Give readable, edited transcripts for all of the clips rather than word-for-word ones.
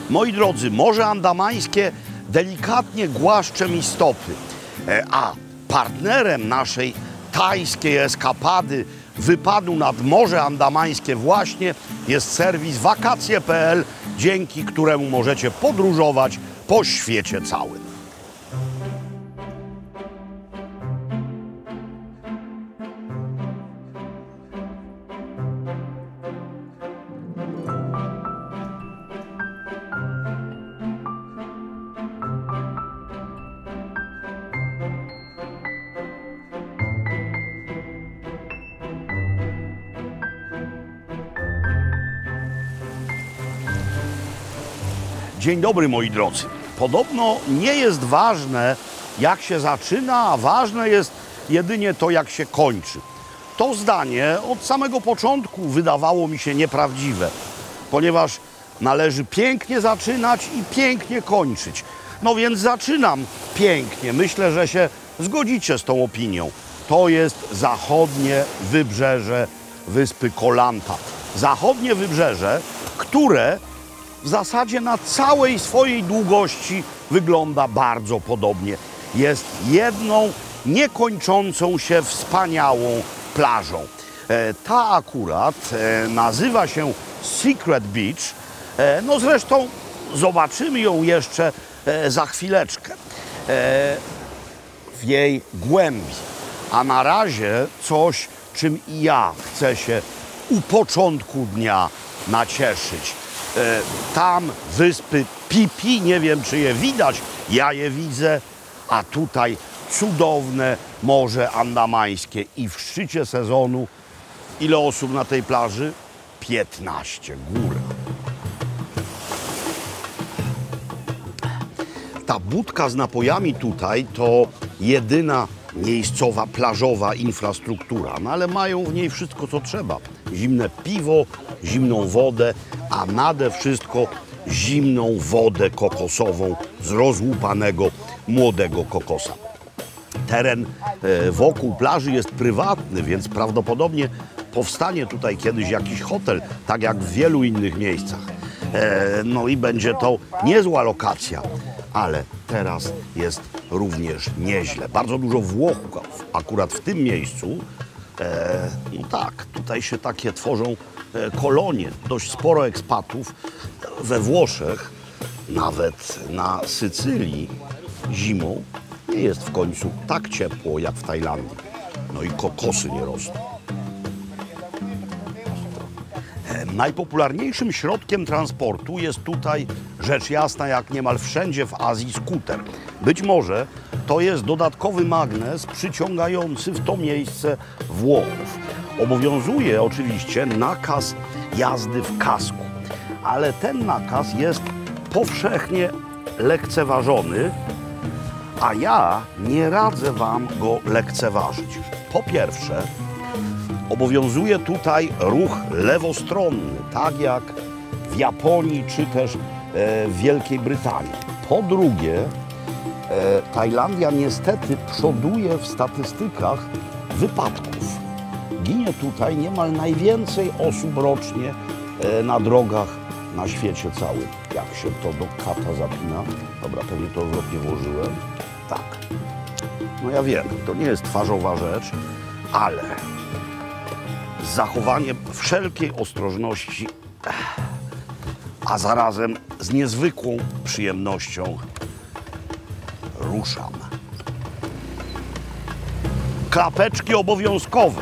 Moi drodzy, Morze Andamańskie delikatnie głaszcze mi stopy, a partnerem naszej tajskiej eskapady wypadu nad Morze Andamańskie właśnie jest serwis wakacje.pl, dzięki któremu możecie podróżować po świecie całym. Dzień dobry, moi drodzy. Podobno nie jest ważne, jak się zaczyna, a ważne jest jedynie to, jak się kończy. To zdanie od samego początku wydawało mi się nieprawdziwe, ponieważ należy pięknie zaczynać i pięknie kończyć. No więc zaczynam pięknie. Myślę, że się zgodzicie z tą opinią. To jest zachodnie wybrzeże wyspy Koh Lanta. Zachodnie wybrzeże, które w zasadzie na całej swojej długości wygląda bardzo podobnie. Jest jedną niekończącą się wspaniałą plażą. Ta akurat nazywa się Secret Beach. No zresztą zobaczymy ją jeszcze za chwileczkę w jej głębi. A na razie coś, czym i ja chcę się u początku dnia nacieszyć. Tam wyspy Phi Phi, nie wiem czy je widać, ja je widzę, a tutaj cudowne Morze Andamańskie i w szczycie sezonu ile osób na tej plaży? 15 gór. Ta budka z napojami tutaj to jedyna miejscowa, plażowa infrastruktura, no ale mają w niej wszystko, co trzeba. Zimne piwo, zimną wodę, a nade wszystko zimną wodę kokosową z rozłupanego młodego kokosa. Teren wokół plaży jest prywatny, więc prawdopodobnie powstanie tutaj kiedyś jakiś hotel, tak jak w wielu innych miejscach. No i będzie to niezła lokacja, ale teraz jest również nieźle. Bardzo dużo Włochów akurat w tym miejscu. No tak, tutaj się takie tworzą kolonie, dość sporo ekspatów we Włoszech, nawet na Sycylii zimą nie jest w końcu tak ciepło jak w Tajlandii. No i kokosy nie rosną. Najpopularniejszym środkiem transportu jest tutaj, rzecz jasna, jak niemal wszędzie w Azji, skuter. Być może to jest dodatkowy magnes przyciągający w to miejsce Włochów. Obowiązuje oczywiście nakaz jazdy w kasku, ale ten nakaz jest powszechnie lekceważony, a ja nie radzę wam go lekceważyć. Po pierwsze, obowiązuje tutaj ruch lewostronny, tak jak w Japonii czy też w Wielkiej Brytanii. Po drugie, Tajlandia niestety przoduje w statystykach wypadków. Ginie tutaj niemal najwięcej osób rocznie na drogach na świecie całym. Jak się to do kata zapina? Dobra, pewnie to odwrotnie włożyłem. Tak. No ja wiem, to nie jest twarzowa rzecz, ale z zachowaniem wszelkiej ostrożności, a zarazem z niezwykłą przyjemnością ruszam. Klapeczki obowiązkowe.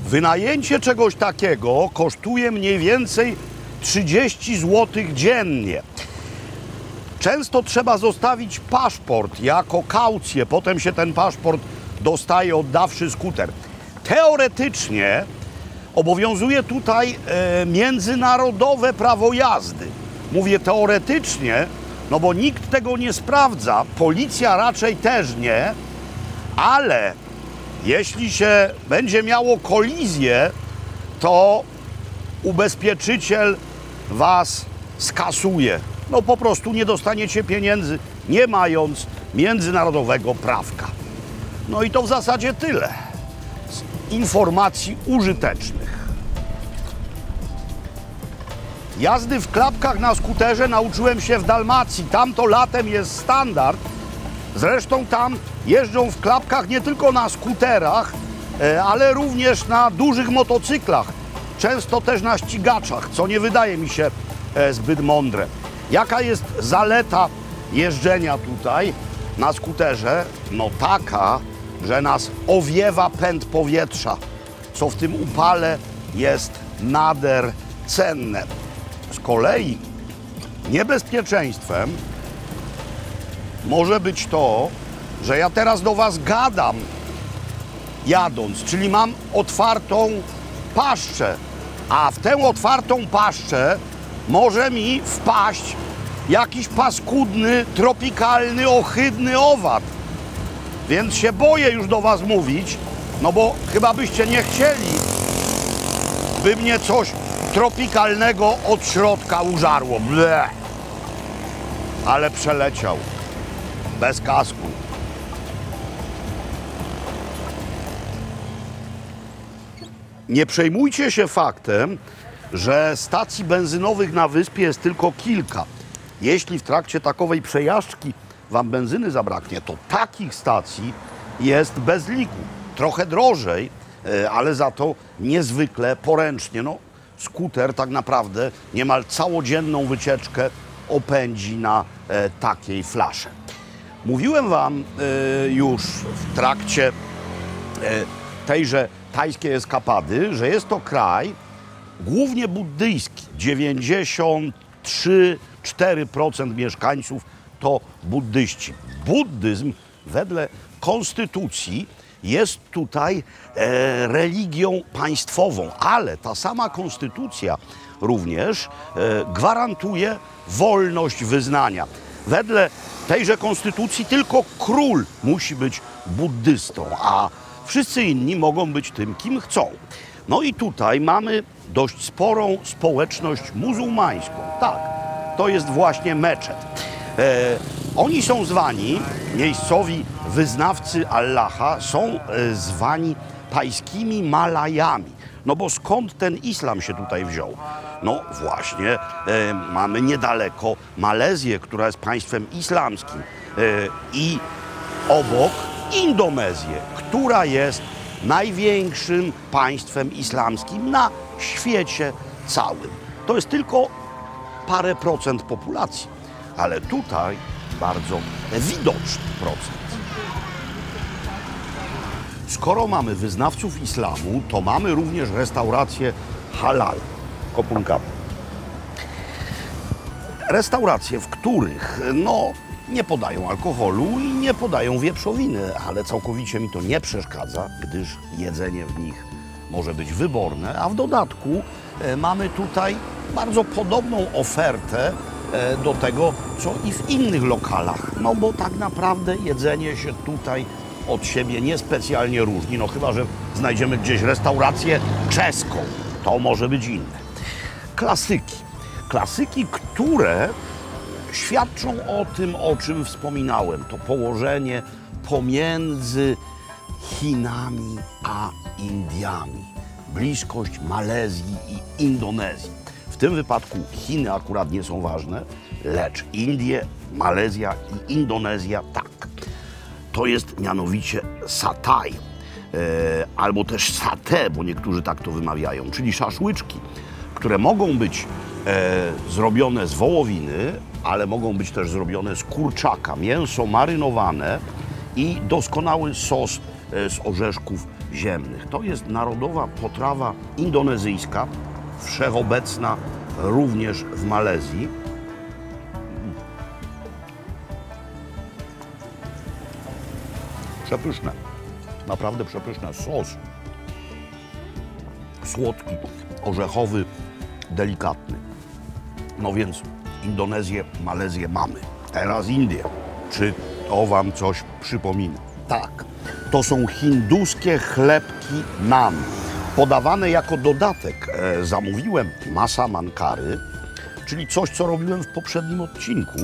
Wynajęcie czegoś takiego kosztuje mniej więcej 30 zł dziennie. Często trzeba zostawić paszport jako kaucję, potem się ten paszport dostaje oddawszy skuter. Teoretycznie obowiązuje tutaj międzynarodowe prawo jazdy. Mówię teoretycznie, no bo nikt tego nie sprawdza, policja raczej też nie, ale jeśli się będzie miało kolizję, to ubezpieczyciel was skasuje. No po prostu nie dostaniecie pieniędzy, nie mając międzynarodowego prawka. No i to w zasadzie tyle. informacji użytecznych. Jazdy w klapkach na skuterze nauczyłem się w Dalmacji. Tam to latem jest standard. Zresztą tam jeżdżą w klapkach nie tylko na skuterach, ale również na dużych motocyklach. Często też na ścigaczach, co nie wydaje mi się zbyt mądre. Jaka jest zaleta jeżdżenia tutaj na skuterze? No taka, że nas owiewa pęd powietrza, co w tym upale jest nader cenne. Z kolei niebezpieczeństwem może być to, że ja teraz do Was gadam jadąc, czyli mam otwartą paszczę, a w tę otwartą paszczę może mi wpaść jakiś paskudny, tropikalny, ohydny owad. Więc się boję już do Was mówić, no bo chyba byście nie chcieli, by mnie coś tropikalnego od środka użarło. Ble. Ale przeleciał. Bez kasku. Nie przejmujcie się faktem, że stacji benzynowych na wyspie jest tylko kilka. Jeśli w trakcie takowej przejażdżki Wam benzyny zabraknie, to takich stacji jest bez liku. Trochę drożej, ale za to niezwykle poręcznie. No, skuter tak naprawdę niemal całodzienną wycieczkę opędzi na takiej flaszy. Mówiłem Wam już w trakcie tejże tajskiej eskapady, że jest to kraj głównie buddyjski. 93–4% mieszkańców to buddyści. Buddyzm wedle konstytucji jest tutaj religią państwową, ale ta sama konstytucja również gwarantuje wolność wyznania. Wedle tejże konstytucji tylko król musi być buddystą, a wszyscy inni mogą być tym, kim chcą. No i tutaj mamy dość sporą społeczność muzułmańską. Tak, to jest właśnie meczet. Oni są zwani, miejscowi wyznawcy Allaha, są zwani tajskimi Malajami. No bo skąd ten islam się tutaj wziął? No właśnie, mamy niedaleko Malezję, która jest państwem islamskim i obok Indonezję, która jest największym państwem islamskim na świecie całym. To jest tylko parę procent populacji, ale tutaj bardzo widoczny procent. Skoro mamy wyznawców islamu, to mamy również restauracje halal. Kopunka. Restauracje, w których nie podają alkoholu i nie podają wieprzowiny, ale całkowicie mi to nie przeszkadza, gdyż jedzenie w nich może być wyborne, a w dodatku mamy tutaj bardzo podobną ofertę do tego, co i w innych lokalach, no bo tak naprawdę jedzenie się tutaj od siebie niespecjalnie różni, no chyba że znajdziemy gdzieś restaurację czeską, to może być inne. Klasyki. Klasyki, które świadczą o tym, o czym wspominałem. To położenie pomiędzy Chinami a Indiami. Bliskość Malezji i Indonezji. W tym wypadku Chiny akurat nie są ważne, lecz Indie, Malezja i Indonezja tak. To jest mianowicie satay, albo też satay, bo niektórzy tak to wymawiają, czyli szaszłyczki, które mogą być zrobione z wołowiny, ale mogą być też zrobione z kurczaka, mięso marynowane i doskonały sos z orzeszków ziemnych. To jest narodowa potrawa indonezyjska, wszechobecna również w Malezji. Przepyszne, naprawdę przepyszne. Sos słodki, orzechowy, delikatny. No więc Indonezję, Malezję mamy. Teraz Indie. Czy to Wam coś przypomina? Tak. To są hinduskie chlebki naan. Podawane jako dodatek zamówiłem masaman curry, czyli coś, co robiłem w poprzednim odcinku.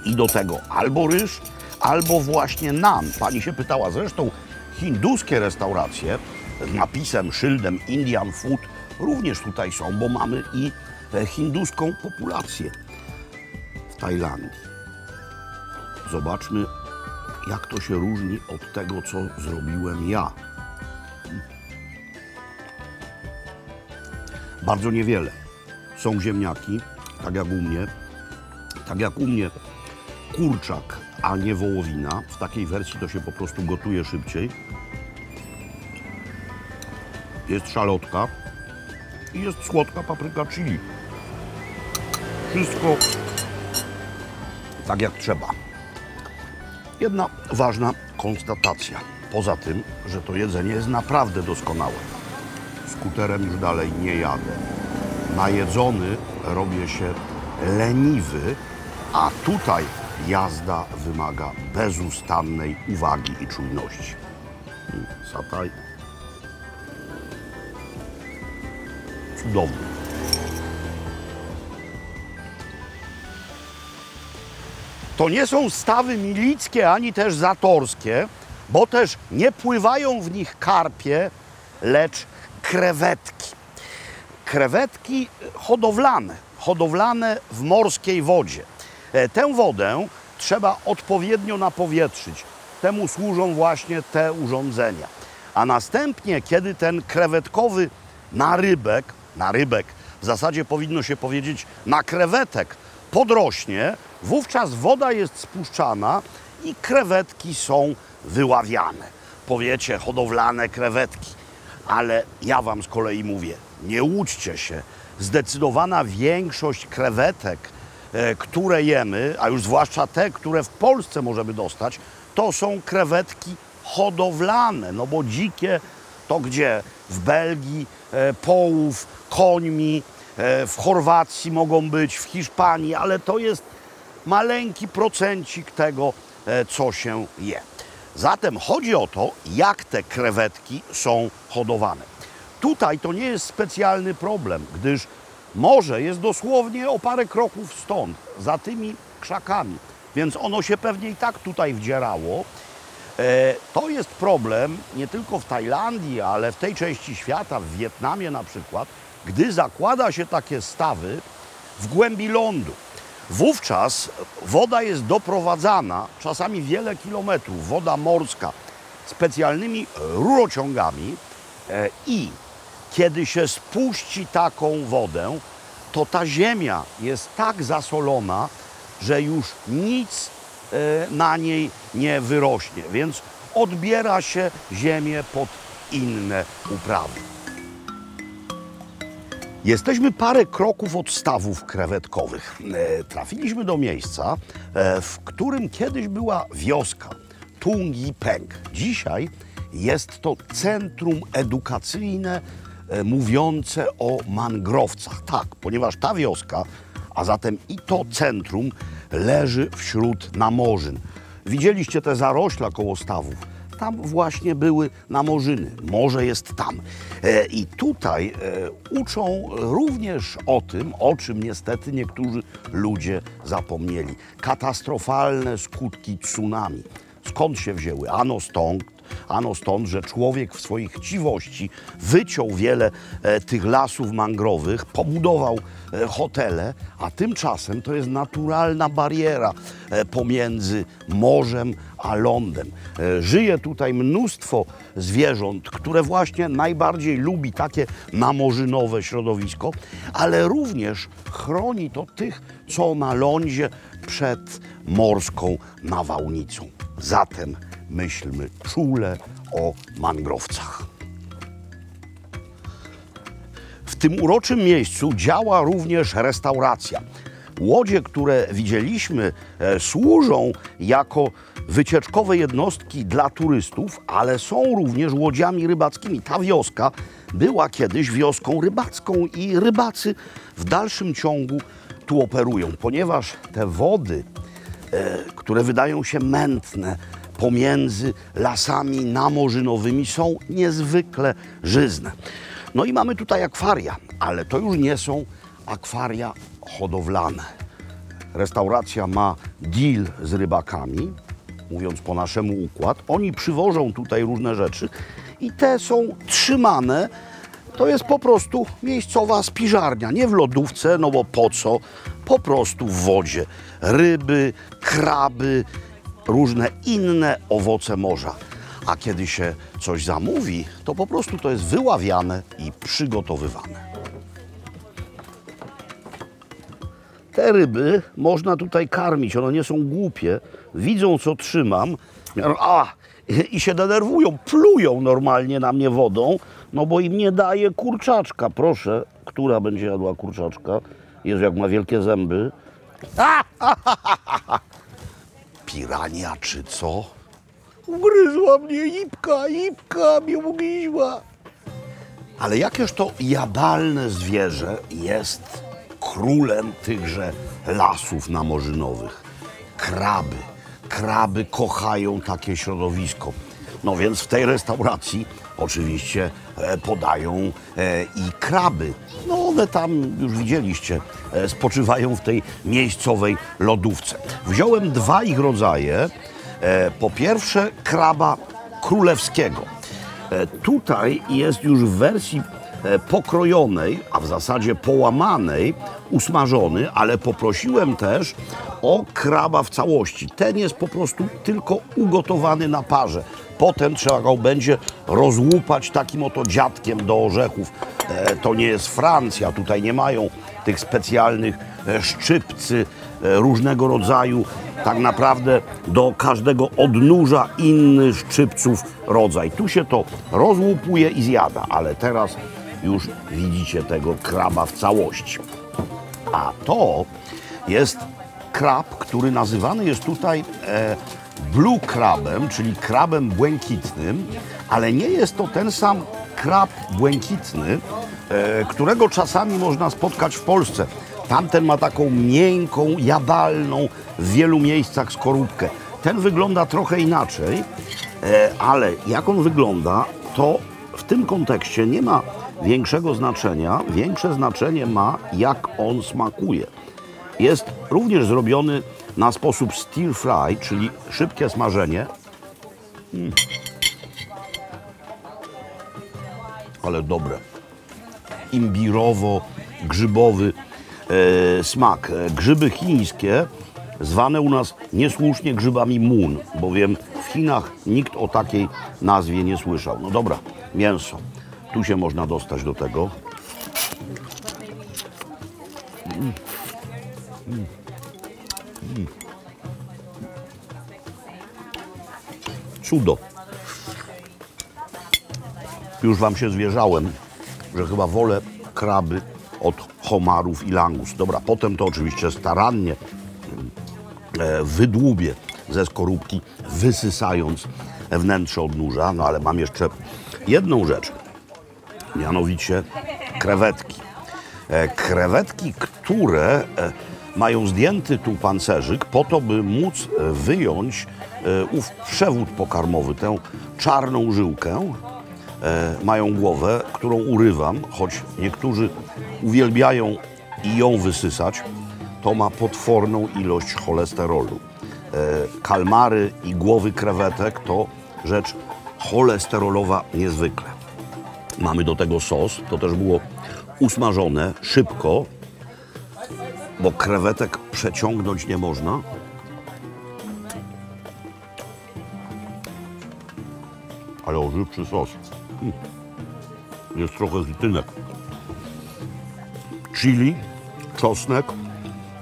I do tego albo ryż, albo właśnie naan. Pani się pytała, zresztą Hinduskie restauracje z napisem, szyldem Indian Food również tutaj są, bo mamy i hinduską populację w Tajlandii. Zobaczmy, jak to się różni od tego, co zrobiłem ja. Bardzo niewiele. Są ziemniaki, tak jak u mnie. Tak jak u mnie kurczak, a nie wołowina. W takiej wersji to się po prostu gotuje szybciej. Jest szalotka i jest słodka papryka chili. Wszystko tak jak trzeba. Jedna ważna konstatacja. Poza tym, że to jedzenie jest naprawdę doskonałe. Skuterem już dalej nie jadę. Najedzony robię się leniwy, a tutaj jazda wymaga bezustannej uwagi i czujności. Sataj. Cudowny. To nie są stawy milickie, ani też zatorskie, bo też nie pływają w nich karpie, lecz krewetki. Krewetki hodowlane w morskiej wodzie. Tę wodę trzeba odpowiednio napowietrzyć. Temu służą właśnie te urządzenia. A następnie, kiedy ten krewetkowy narybek, w zasadzie powinno się powiedzieć na krewetek, podrośnie, wówczas woda jest spuszczana i krewetki są wyławiane. Powiecie, hodowlane krewetki. Ale ja wam z kolei mówię, nie łudźcie się. Zdecydowana większość krewetek, które jemy, a już zwłaszcza te, które w Polsce możemy dostać, to są krewetki hodowlane. No bo dzikie to gdzie? W Belgii, połów, końmi, w Chorwacji mogą być, w Hiszpanii, ale to jest maleńki procencik tego, co się je. Zatem chodzi o to, jak te krewetki są hodowane. Tutaj to nie jest specjalny problem, gdyż morze jest dosłownie o parę kroków stąd, za tymi krzakami, więc ono się pewnie i tak tutaj wdzierało. To jest problem nie tylko w Tajlandii, ale w tej części świata, w Wietnamie na przykład, gdy zakłada się takie stawy w głębi lądu. Wówczas woda jest doprowadzana, czasami wiele kilometrów, woda morska, specjalnymi rurociągami i kiedy się spuści taką wodę, to ta ziemia jest tak zasolona, że już nic na niej nie wyrośnie, więc odbiera się ziemię pod inne uprawy. Jesteśmy parę kroków od stawów krewetkowych. Trafiliśmy do miejsca, w którym kiedyś była wioska Tungi Peng. Dzisiaj jest to centrum edukacyjne mówiące o mangrowcach. Tak, ponieważ ta wioska, a zatem i to centrum leży wśród namorzyn. Widzieliście te zarośla koło stawów? Tam właśnie były namorzyny. Morze jest tam. I tutaj uczą również o tym, o czym niestety niektórzy ludzie zapomnieli. Katastrofalne skutki tsunami. Skąd się wzięły? Ano stąd, że człowiek w swojej chciwości wyciął wiele tych lasów mangrowych, pobudował hotele, a tymczasem to jest naturalna bariera pomiędzy morzem a lądem. Żyje tutaj mnóstwo zwierząt, które właśnie najbardziej lubi takie namorzynowe środowisko, ale również chroni to tych, co na lądzie przed morską nawałnicą. Zatem myślmy czule o mangrowcach. W tym uroczym miejscu działa również restauracja. Łodzie, które widzieliśmy, służą jako wycieczkowe jednostki dla turystów, ale są również łodziami rybackimi. Ta wioska była kiedyś wioską rybacką i rybacy w dalszym ciągu tu operują, ponieważ te wody, które wydają się mętne, pomiędzy lasami namorzynowymi są niezwykle żyzne. No i mamy tutaj akwaria, ale to już nie są akwaria hodowlane. Restauracja ma deal z rybakami mówiąc po naszemu układ. Oni przywożą tutaj różne rzeczy i te są trzymane. To jest po prostu miejscowa spiżarnia, nie w lodówce, no bo po co? Po prostu w wodzie. Ryby, kraby, różne inne owoce morza. A kiedy się coś zamówi, to po prostu to jest wyławiane i przygotowywane. Te ryby można tutaj karmić, one nie są głupie, widzą co trzymam, i się denerwują, plują normalnie na mnie wodą, no bo im nie daje kurczaczka. Proszę, która będzie jadła kurczaczka? Jezu, jak ma wielkie zęby. Pirania czy co? Ugryzła mnie Ipka mnie ugryzła. Ale jakież to jadalne zwierzę jest królem tychże lasów namorzynowych. Kraby. Kraby kochają takie środowisko. No więc w tej restauracji oczywiście podają i kraby. No one tam, już widzieliście, spoczywają w tej miejscowej lodówce. Wziąłem dwa ich rodzaje. Po pierwsze kraba królewskiego. Tutaj jest już w wersji pokrojonej, a w zasadzie połamanej, usmażony, ale poprosiłem też o kraba w całości. Ten jest po prostu tylko ugotowany na parze. Potem trzeba go będzie rozłupać takim oto dziadkiem do orzechów. To nie jest Francja, tutaj nie mają tych specjalnych szczypcy różnego rodzaju. Tak naprawdę do każdego odnóża inny szczypców rodzaj. Tu się to rozłupuje i zjada, ale teraz już widzicie tego kraba w całości. A to jest krab, który nazywany jest tutaj blue crabem, czyli krabem błękitnym, ale nie jest to ten sam krab błękitny, którego czasami można spotkać w Polsce. Tamten ma taką miękką, jadalną w wielu miejscach skorupkę. Ten wygląda trochę inaczej, ale jak on wygląda, to w tym kontekście nie ma większego znaczenia. Większe znaczenie ma, jak on smakuje. Jest również zrobiony na sposób stir fry, czyli szybkie smażenie. Ale dobre. Imbirowo-grzybowy smak. Grzyby chińskie, zwane u nas niesłusznie grzybami mun, bowiem w Chinach nikt o takiej nazwie nie słyszał. No dobra, mięso. Tu się można dostać do tego. Cudo. Już wam się zwierzałem, że chyba wolę kraby od homarów i langus. Dobra, potem to oczywiście starannie wydłubię ze skorupki, wysysając wnętrze odnóża. No ale mam jeszcze jedną rzecz, mianowicie krewetki. Krewetki, które mają zdjęty tu pancerzyk po to, by móc wyjąć ów przewód pokarmowy, tę czarną żyłkę. Mają głowę, którą urywam, choć niektórzy uwielbiają i ją wysysać. To ma potworną ilość cholesterolu. Kalmary i głowy krewetek to rzecz cholesterolowa niezwykle. Mamy do tego sos, to też było usmażone szybko, bo krewetek przeciągnąć nie można. Ale ożywczy sos. Jest trochę zlitynek. Chili, czosnek,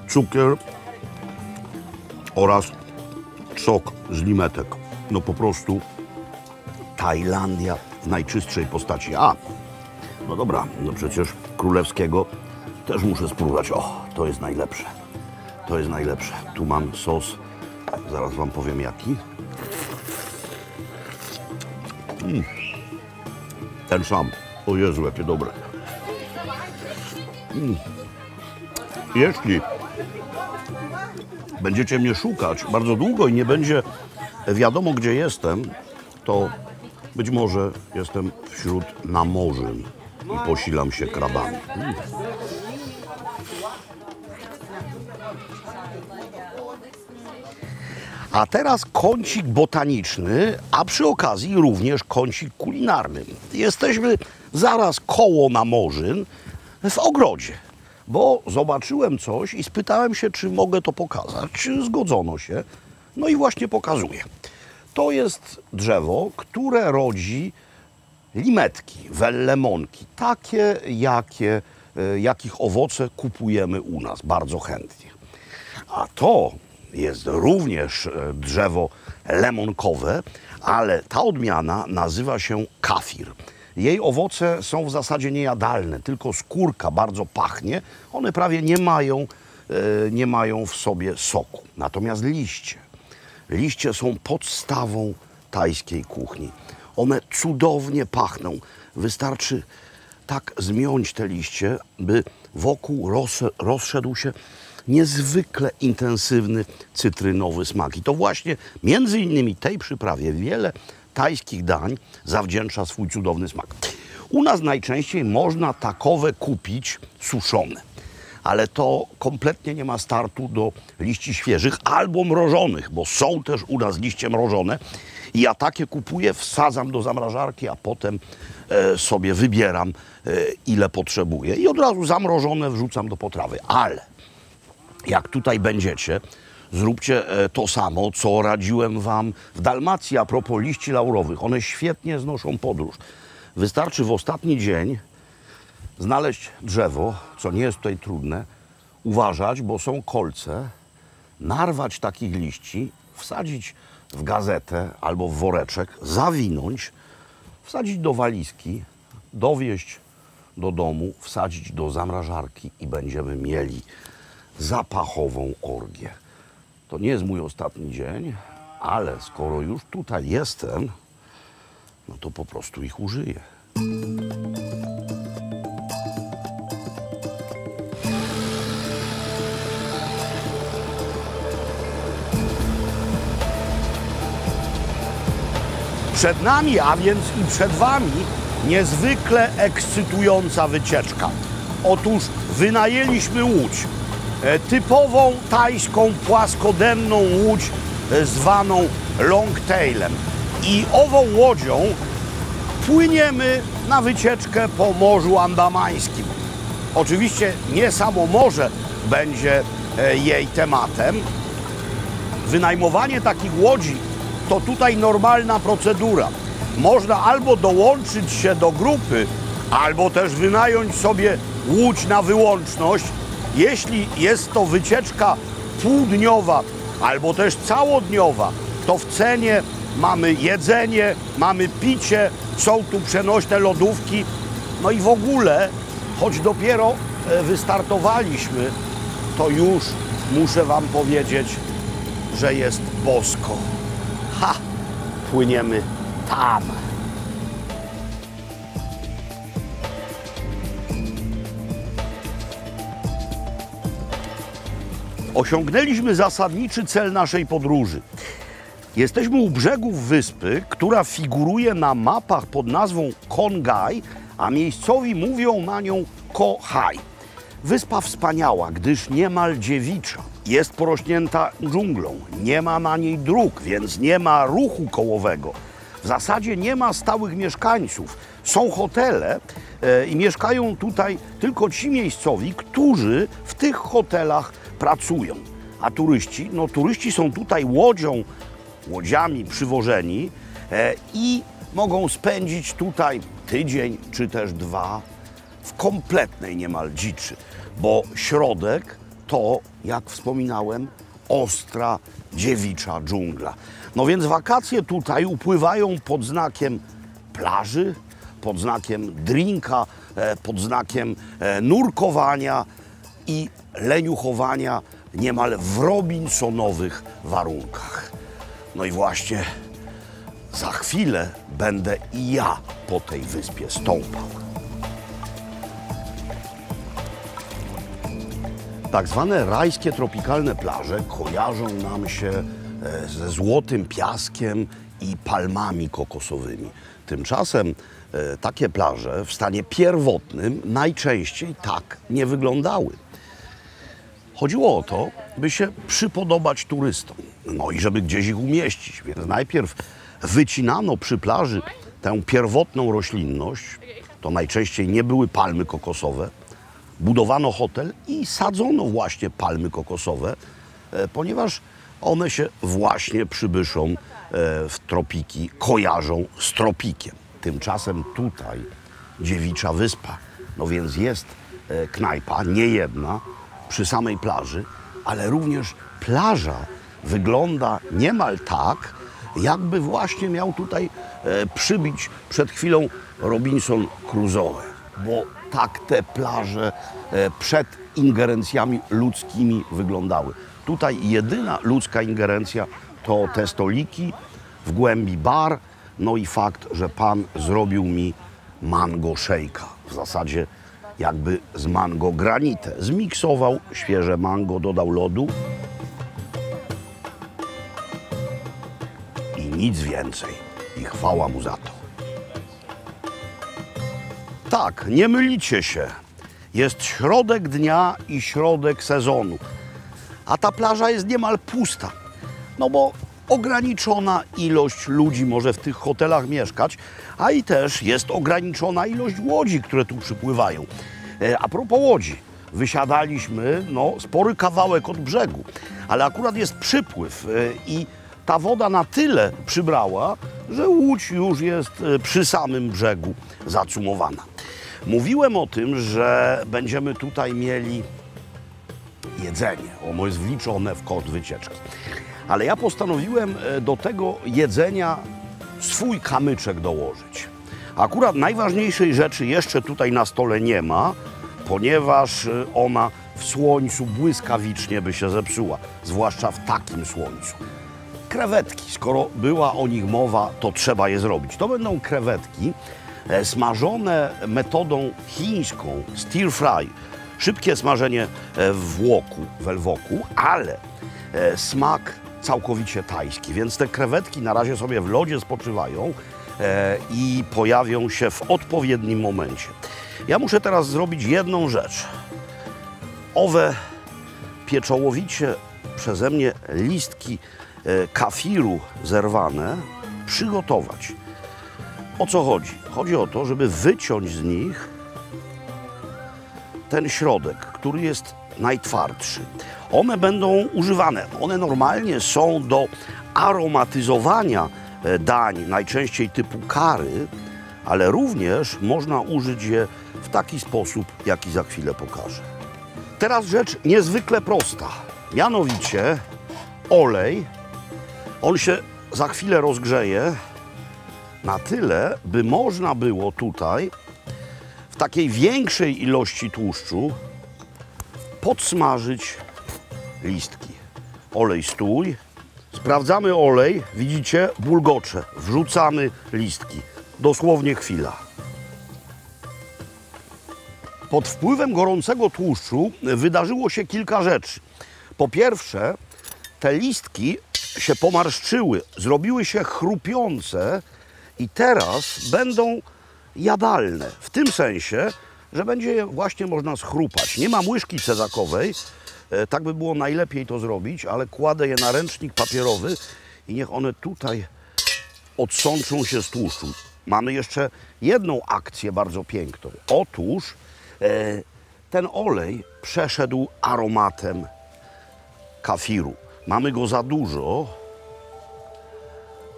cukier oraz sok z limetek. No po prostu Tajlandia w najczystszej postaci. A, no dobra, no przecież królewskiego też muszę spróbować. O, to jest najlepsze. To jest najlepsze. Tu mam sos, zaraz wam powiem jaki. Ten sam. O Jezu, jakie dobre. Jeśli będziecie mnie szukać bardzo długo i nie będzie wiadomo, gdzie jestem, to być może jestem wśród namorzyn i posilam się krabami. A teraz kącik botaniczny, a przy okazji również kącik kulinarny. Jesteśmy zaraz koło Namorzyn w ogrodzie, bo zobaczyłem coś i spytałem się, czy mogę to pokazać. Zgodzono się, no i właśnie pokazuję. To jest drzewo, które rodzi limetki, wellemonki, takie, jakich owoce kupujemy u nas bardzo chętnie. A to jest również drzewo lemonkowe, ale ta odmiana nazywa się kafir. Jej owoce są w zasadzie niejadalne, tylko skórka bardzo pachnie. One prawie nie mają w sobie soku. Natomiast liście są podstawą tajskiej kuchni. One cudownie pachną. Wystarczy tak zmiąć te liście, by wokół rozszedł się niezwykle intensywny cytrynowy smak. I to właśnie między innymi tej przyprawie wiele tajskich dań zawdzięcza swój cudowny smak. U nas najczęściej można takowe kupić suszone, ale to kompletnie nie ma startu do liści świeżych albo mrożonych, bo są też u nas liście mrożone i ja takie kupuję, wsadzam do zamrażarki, a potem sobie wybieram, ile potrzebuję i od razu zamrożone wrzucam do potrawy. Ale jak tutaj będziecie, zróbcie to samo, co radziłem wam w Dalmacji a propos liści laurowych. One świetnie znoszą podróż. Wystarczy w ostatni dzień znaleźć drzewo, co nie jest tutaj trudne, uważać, bo są kolce, narwać takich liści, wsadzić w gazetę albo w woreczek, zawinąć, wsadzić do walizki, dowieźć do domu, wsadzić do zamrażarki i będziemy mieli zapachową orgię. To nie jest mój ostatni dzień, ale skoro już tutaj jestem, no to po prostu ich użyję. Przed nami, a więc i przed wami, niezwykle ekscytująca wycieczka. Otóż wynajęliśmy łódź, typową tajską płaskodenną łódź zwaną longtailem. I ową łodzią płyniemy na wycieczkę po Morzu Andamańskim. Oczywiście nie samo morze będzie jej tematem. Wynajmowanie takich łodzi to tutaj normalna procedura. Można albo dołączyć się do grupy, albo też wynająć sobie łódź na wyłączność. Jeśli jest to wycieczka półdniowa albo też całodniowa, to w cenie mamy jedzenie, mamy picie, są tu przenośne lodówki. No i w ogóle, choć dopiero wystartowaliśmy, to już muszę wam powiedzieć, że jest bosko. Ha! Płyniemy tam. Osiągnęliśmy zasadniczy cel naszej podróży. Jesteśmy u brzegów wyspy, która figuruje na mapach pod nazwą Kon Gai, a miejscowi mówią na nią Ko Hai. Wyspa wspaniała, gdyż niemal dziewicza. Jest porośnięta dżunglą, nie ma na niej dróg, więc nie ma ruchu kołowego. W zasadzie nie ma stałych mieszkańców. Są hotele i mieszkają tutaj tylko ci miejscowi, którzy w tych hotelach pracują. A turyści? No turyści są tutaj łodziami przywożeni i mogą spędzić tutaj tydzień czy też dwa w kompletnej niemal dziczy, bo środek to, jak wspominałem, ostra, dziewicza dżungla. No więc wakacje tutaj upływają pod znakiem plaży, pod znakiem drinka, pod znakiem nurkowania i leniuchowania niemal w robinsonowych warunkach. No i właśnie za chwilę będę i ja po tej wyspie stąpał. Tak zwane rajskie tropikalne plaże kojarzą nam się ze złotym piaskiem i palmami kokosowymi. Tymczasem takie plaże w stanie pierwotnym najczęściej tak nie wyglądały. Chodziło o to, by się przypodobać turystom, no i żeby gdzieś ich umieścić. Więc najpierw wycinano przy plaży tę pierwotną roślinność, to najczęściej nie były palmy kokosowe, budowano hotel i sadzono właśnie palmy kokosowe, ponieważ one się właśnie przybyszom w tropiki kojarzą z tropikiem. Tymczasem tutaj Dziewicza Wyspa, no więc jest knajpa, nie jedna, przy samej plaży, ale również plaża wygląda niemal tak, jakby właśnie miał tutaj przybić przed chwilą Robinson Crusoe, bo tak te plaże przed ingerencjami ludzkimi wyglądały. Tutaj jedyna ludzka ingerencja to te stoliki, w głębi bar, no i fakt, że pan zrobił mi mango shake'a. W zasadzie jakby z mango granitę. Zmiksował świeże mango, dodał lodu i nic więcej. I chwała mu za to. Tak, nie mylicie się. Jest środek dnia i środek sezonu. A ta plaża jest niemal pusta. No bo ograniczona ilość ludzi może w tych hotelach mieszkać, a i też jest ograniczona ilość łodzi, które tu przypływają. A propos łodzi, wysiadaliśmy spory kawałek od brzegu, ale akurat jest przypływ i ta woda na tyle przybrała, że łódź już jest przy samym brzegu zacumowana. Mówiłem o tym, że będziemy tutaj mieli jedzenie. Ono jest wliczone w koszt wycieczki. Ale ja postanowiłem do tego jedzenia swój kamyczek dołożyć. Akurat najważniejszej rzeczy jeszcze tutaj na stole nie ma, ponieważ ona w słońcu błyskawicznie by się zepsuła, zwłaszcza w takim słońcu. Krewetki, skoro była o nich mowa, to trzeba je zrobić. To będą krewetki smażone metodą chińską, stir fry. Szybkie smażenie w elwoku, ale smak całkowicie tajski. Więc te krewetki na razie sobie w lodzie spoczywają i pojawią się w odpowiednim momencie. Ja muszę teraz zrobić jedną rzecz. Owe pieczołowicie przeze mnie listki kafiru zerwane przygotować. O co chodzi? Chodzi o to, żeby wyciąć z nich ten środek, który jest najtwardszy. One będą używane. One normalnie są do aromatyzowania dań, najczęściej typu curry, ale również można użyć je w taki sposób, jaki za chwilę pokażę. Teraz rzecz niezwykle prosta. Mianowicie olej. On się za chwilę rozgrzeje na tyle, by można było tutaj w takiej większej ilości tłuszczu podsmażyć listki. Olej stój. Sprawdzamy olej. Widzicie? Bulgocze. Wrzucamy listki. Dosłownie chwila. Pod wpływem gorącego tłuszczu wydarzyło się kilka rzeczy. Po pierwsze, te listki się pomarszczyły, zrobiły się chrupiące i teraz będą jadalne. W tym sensie, że będzie je właśnie można schrupać. Nie mam łyżki cezakowej, tak by było najlepiej to zrobić, ale kładę je na ręcznik papierowy i niech one tutaj odsączą się z tłuszczu. Mamy jeszcze jedną akcję bardzo piękną. Otóż ten olej przeszedł aromatem kafiru. Mamy go za dużo,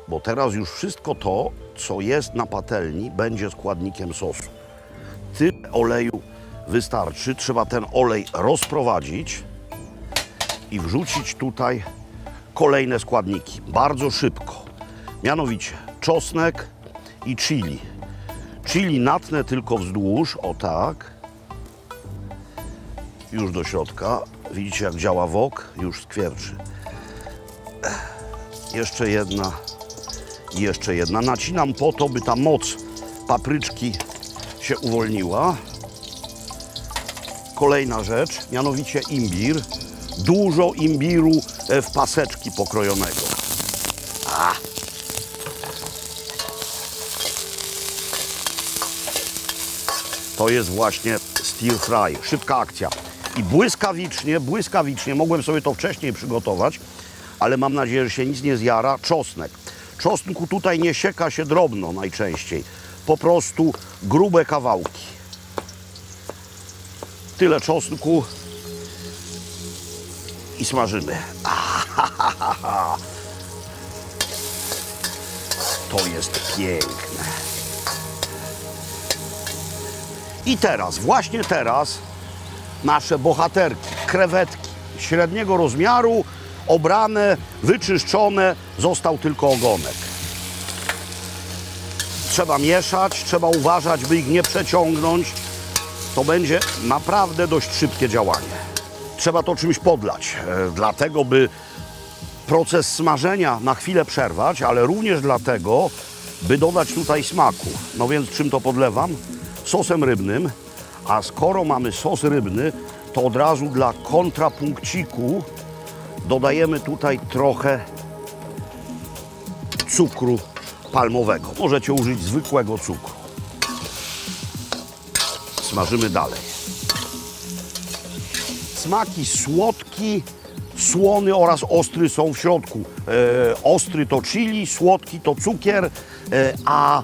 bo teraz już wszystko to, co jest na patelni, będzie składnikiem sosu. Tyle oleju wystarczy. Trzeba ten olej rozprowadzić i wrzucić tutaj kolejne składniki. Bardzo szybko. Mianowicie czosnek i chili. Chili natnę tylko wzdłuż, o tak. Już do środka. Widzicie, jak działa wok? Już skwierczy. Jeszcze jedna i jeszcze jedna. Nacinam po to, by ta moc papryczki się uwolniła. Kolejna rzecz, mianowicie imbir. Dużo imbiru w paseczki pokrojonego. To jest właśnie stir fry. Szybka akcja. I błyskawicznie, mogłem sobie to wcześniej przygotować, ale mam nadzieję, że się nic nie zjara, czosnek. Czosnku tutaj nie sieka się drobno najczęściej, po prostu grube kawałki. Tyle czosnku i smażymy. To jest piękne. I teraz, właśnie teraz, nasze bohaterki, krewetki średniego rozmiaru, obrane, wyczyszczone, został tylko ogonek. Trzeba mieszać, trzeba uważać, by ich nie przeciągnąć. To będzie naprawdę dość szybkie działanie. Trzeba to czymś podlać, dlatego by proces smażenia na chwilę przerwać, ale również dlatego, by dodać tutaj smaku. No więc czym to podlewam? Sosem rybnym, a skoro mamy sos rybny, to od razu dla kontrapunkciku dodajemy tutaj trochę cukru palmowego. Możecie użyć zwykłego cukru. Smażymy dalej. Smaki słodki, słony oraz ostry są w środku. Ostry to chili, słodki to cukier, a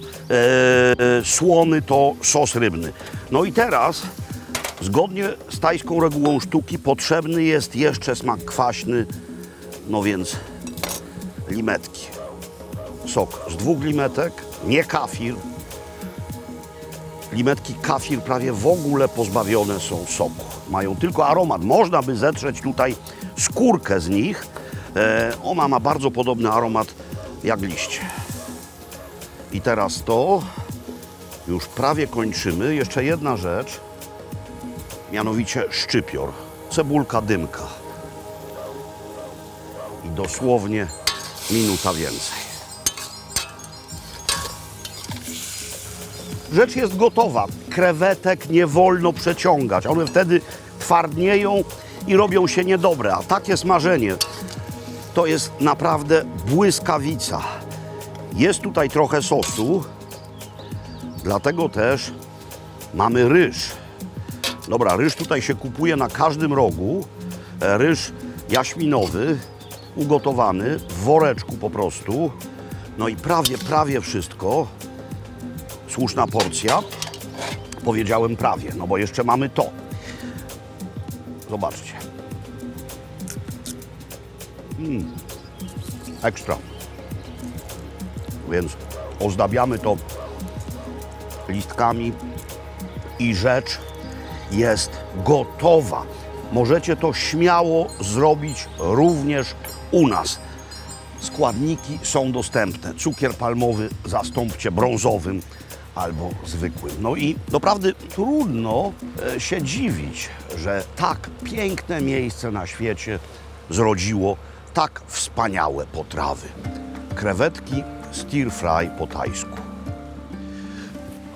słony to sos rybny. No i teraz, zgodnie z tajską regułą sztuki, potrzebny jest jeszcze smak kwaśny, no więc limetki. Sok z 2 limetek, nie kafir. Limetki kafir prawie w ogóle pozbawione są soku. Mają tylko aromat. Można by zetrzeć tutaj skórkę z nich. Ona ma bardzo podobny aromat jak liście. I teraz to już prawie kończymy. Jeszcze jedna rzecz, mianowicie szczypior. Cebulka dymka. I dosłownie minuta więcej. Rzecz jest gotowa. Krewetek nie wolno przeciągać. One wtedy twardnieją i robią się niedobre. A takie smażenie to jest naprawdę błyskawica. Jest tutaj trochę sosu, dlatego też mamy ryż. Dobra, ryż tutaj się kupuje na każdym rogu. Ryż jaśminowy, ugotowany w woreczku po prostu. No i prawie wszystko. Słuszna porcja. Powiedziałem prawie, no bo jeszcze mamy to. Zobaczcie. Ekstra. Więc ozdabiamy to listkami i rzecz jest gotowa. Możecie to śmiało zrobić również u nas. Składniki są dostępne. Cukier palmowy zastąpcie brązowym albo zwykłym. No i doprawdy trudno się dziwić, że tak piękne miejsce na świecie zrodziło tak wspaniałe potrawy. Krewetki stir fry po tajsku.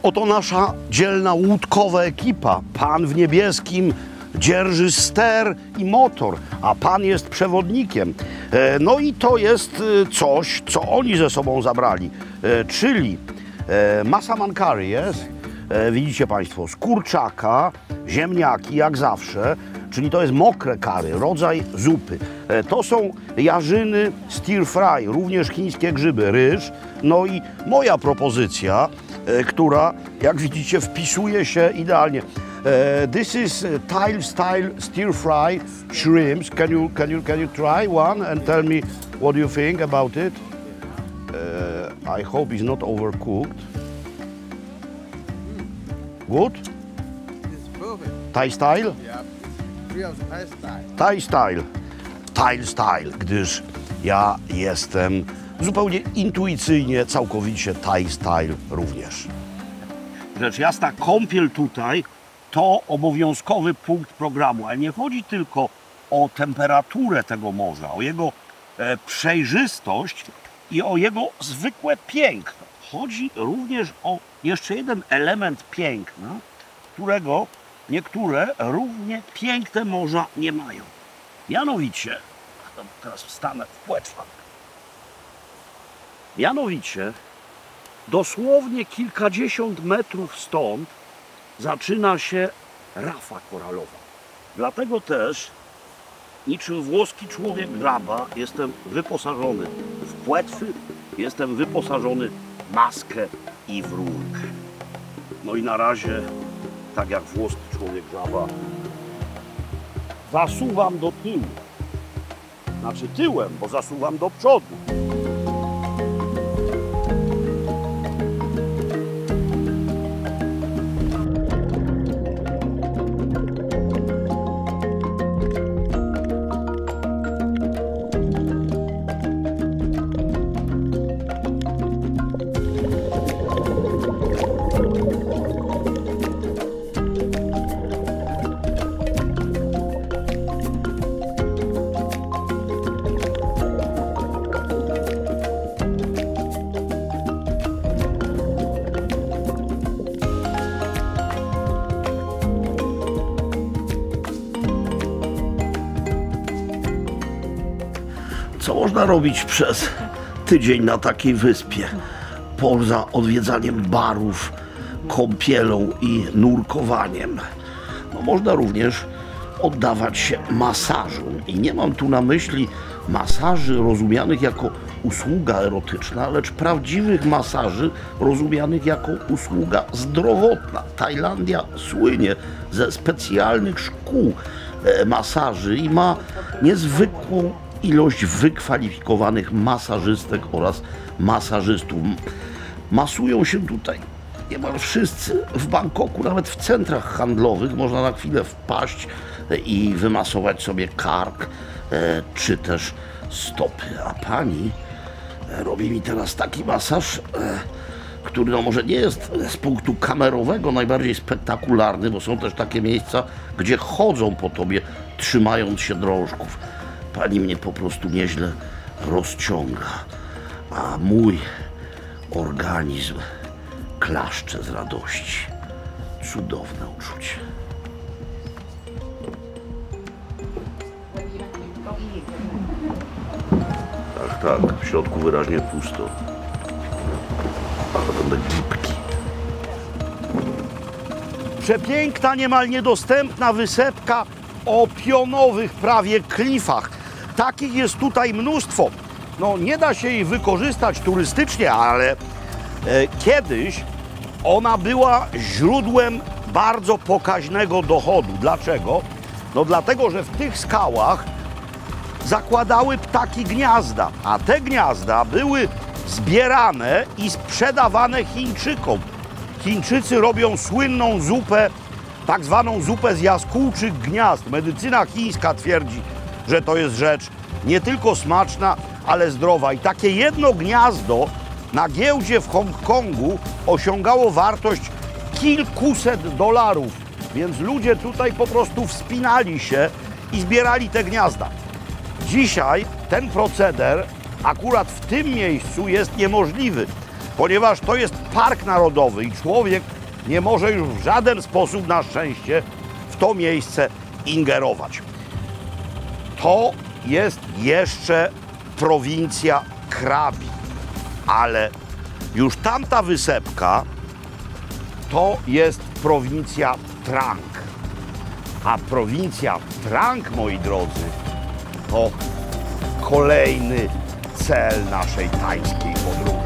Oto nasza dzielna łódkowa ekipa. Pan w niebieskim dzierży ster i motor, a pan jest przewodnikiem. No i to jest coś, co oni ze sobą zabrali, czyli masaman curry jest, widzicie Państwo, z kurczaka, ziemniaki jak zawsze, czyli to jest mokre curry, rodzaj zupy. To są jarzyny stir fry, również chińskie grzyby, ryż. No i moja propozycja, która jak widzicie wpisuje się idealnie. This is Thai style stir fry shrimps. Can you try one and tell me what you think about it? I hope it's not overcooked. Good? It's perfect. Thai style? Yeah, it's real Thai style. Thai style. Thai style, gdyż ja jestem zupełnie intuicyjnie, całkowicie Thai style również. Rzecz jasna, kąpiel tutaj to obowiązkowy punkt programu, ale nie chodzi tylko o temperaturę tego morza, o jego przejrzystość i o jego zwykłe piękno. Chodzi również o jeszcze jeden element piękna, którego niektóre równie piękne morza nie mają. Mianowicie, teraz wstanę w płetwach. Mianowicie, dosłownie kilkadziesiąt metrów stąd zaczyna się rafa koralowa. Dlatego też, niczym włoski człowiek żaba, jestem wyposażony w płetwy, jestem wyposażony w maskę i w rurkę. No i na razie, tak jak włoski człowiek żaba, zasuwam do tyłu. Znaczy tyłem, bo zasuwam do przodu. Co można robić przez tydzień na takiej wyspie? Poza odwiedzaniem barów, kąpielą i nurkowaniem. No, można również oddawać się masażom. I nie mam tu na myśli masaży rozumianych jako usługa erotyczna, lecz prawdziwych masaży rozumianych jako usługa zdrowotna. Tajlandia słynie ze specjalnych szkół masaży i ma niezwykłą ilość wykwalifikowanych masażystek oraz masażystów. Masują się tutaj niemal wszyscy w Bangkoku, nawet w centrach handlowych można na chwilę wpaść i wymasować sobie kark czy też stopy. A pani robi mi teraz taki masaż, który no może nie jest z punktu kamerowego najbardziej spektakularny, bo są też takie miejsca, gdzie chodzą po tobie, trzymając się drążków. Pani mnie po prostu nieźle rozciąga, a mój organizm klaszcze z radości. Cudowne uczucie. Tak, w środku wyraźnie pusto. Ale będę gipki. Przepiękna, niemal niedostępna wysepka o pionowych prawie klifach. Takich jest tutaj mnóstwo. No, nie da się jej wykorzystać turystycznie, ale kiedyś ona była źródłem bardzo pokaźnego dochodu. Dlaczego? No dlatego, że w tych skałach zakładały ptaki gniazda, a te gniazda były zbierane i sprzedawane Chińczykom. Chińczycy robią słynną zupę, tak zwaną zupę z jaskółczych gniazd. Medycyna chińska twierdzi, że to jest rzecz nie tylko smaczna, ale zdrowa. I takie jedno gniazdo na giełdzie w Hongkongu osiągało wartość kilkuset dolarów. Więc ludzie tutaj po prostu wspinali się i zbierali te gniazda. Dzisiaj ten proceder akurat w tym miejscu jest niemożliwy, ponieważ to jest park narodowy i człowiek nie może już w żaden sposób, na szczęście, w to miejsce ingerować. To jest jeszcze prowincja Krabi, ale już tamta wysepka to jest prowincja Trang. A prowincja Trang, moi drodzy, to kolejny cel naszej tańskiej podróży.